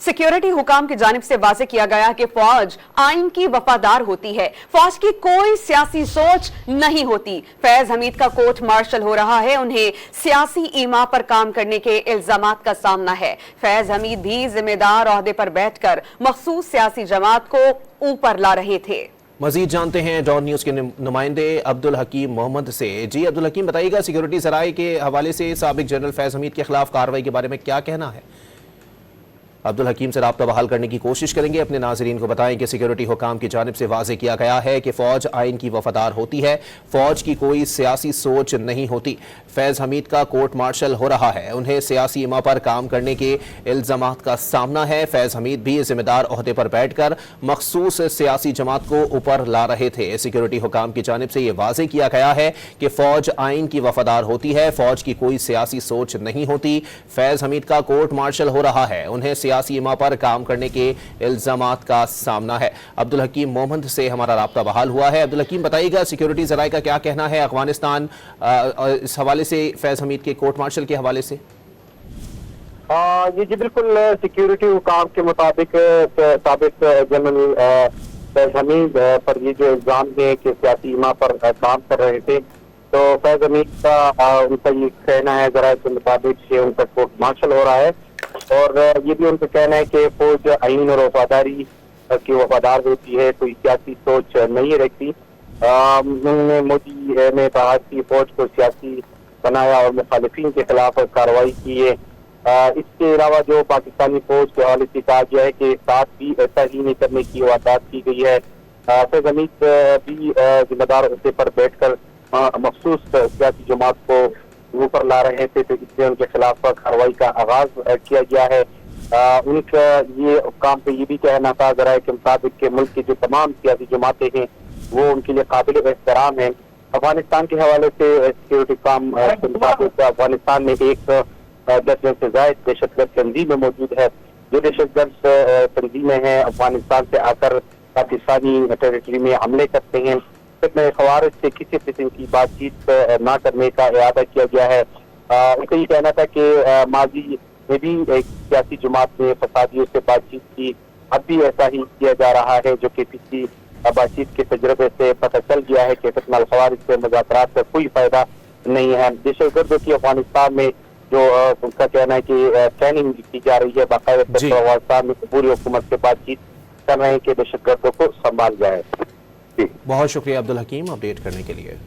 Security हुकाम की जानिब से वाज़ेह किया गया कि फौज आइन की वफादार होती है, फौज की कोई सियासी सोच नहीं होती। फैज हमीद का कोर्ट मार्शल हो रहा है, उन्हें सियासी ईमा पर काम करने के इल्जामात का सामना है। फैज हमीद भी जिम्मेदार ओहदे पर बैठकर मखसूस सियासी जमात को ऊपर ला रहे थे। मजीद जानते हैं डॉन न्यूज़ के नुमाइंदे अब्दुल हकीम मोहम्मद से। जी अब्दुल हकीम, बताइएगा सिक्योरिटी ज़राए के हवाले से साबिक जनरल फैज हमीद के खिलाफ कार्रवाई के बारे में क्या कहना है? अब्दुल हकीम से राब्ता बहाल करने की कोशिश करेंगे। अपने नाज़रीन को बताएं कि सिक्योरिटी हुकाम की जानिब से वाज़ेह किया गया है कि फ़ौज आइन की वफादार होती है, फ़ौज की कोई सियासी सोच नहीं होती। फैज़ हमीद का कोर्ट मार्शल हो रहा है, उन्हें सियासी इमा पर काम करने के इल्ज़ामात का सामना है। फैज़ हमीद भी जिम्मेदार ओहदे पर बैठकर मखसूस सियासी जमात को ऊपर ला रहे थे। सिक्योरिटी हुकाम की जानिब से यह वाज़ेह किया गया है कि फ़ौज आइन की वफादार होती है, फ़ौज की कोई सियासी सोच नहीं होती। फैज़ हमीद का कोर्ट मार्शल हो रहा है, उन्हें सियासी इमा पर काम करने के इल्जामात का सामना है। अब्दुल हकीम मोहम्मद से हमारा राब्ता बहाल हुआ है। अब्दुल हकीम, बताइएगा सिक्योरिटी ज़राए का क्या कहना है अफगानिस्तान इस हवाले से, फैज हमीद के कोर्ट मार्शल के हवाले से? ये जी बिल्कुल सिक्योरिटी हुकाम के मुताबिक साबिक जनरल फैज हमीद पर ये जो इल्जाम है कि सियासी इमा पर काम कर रहे थे, तो फैज हमीद का उनका ये कहना है ज़राए के मुताबिक कि उनका कोर्ट मार्शल हो रहा है और ये भी उनका कहना है कि फौज आइन और वफादारी की वफादार होती है, कोई सियासी सोच नहीं रखती। उन्होंने मोदी ने कहा कि फौज को सियासी बनाया और मुखालिफिन के खिलाफ कार्रवाई की है। इसके अलावा जो पाकिस्तानी फौज के हवाले से कहा गया है कि साथ भी ऐसा ही नहीं करने की वारदात की गई है। फैज हमीद भी जिम्मेदार ओहदे पर बैठकर मखसूस सियासी जमात को ऊपर ला रहे थे, तो इसलिए उनके खिलाफ कार्रवाई का आगाज किया गया है। उनका ये काम पे ये भी कहना था ज़राए के मुताबिक के मुल्क की जो तमाम सियासी जमातें हैं वो उनके लिए काबिल एहतराम है। अफगानिस्तान के हवाले से सिक्योरिटी काम के मुताबिक अफगानिस्तान में एक दर्जन से ज़ायद दहशतगर्द तंजीमें मौजूद है। जो दहशतगर्द तंजीमें हैं अफगानिस्तान से आकर पाकिस्तानी टेरिटरी में हमले करते हैं, में खवारिज से किसी किस्म की बातचीत न करने का इरादा किया गया है। उनका ये कहना था कि माजी में भी एक सियासी जमात ने फसादियों से बातचीत की, अब भी ऐसा ही किया जा रहा है, जो कि पिछली बातचीत के तजर्बे से पता चल गया है कि फितनल खवारिज से मुज़ाकरात का कोई फायदा नहीं है। दहशतगर्दों की अफगानिस्तान में जो उनका कहना है कि ट्रेनिंग की जा रही है, बाकायदा अफगानिस्तान में पूरी हुकूमत से बातचीत कर रहे हैं कि दहशतगर्दों को संभाल जाए। बहुत शुक्रिया अब्दुल हकीम अपडेट करने के लिए।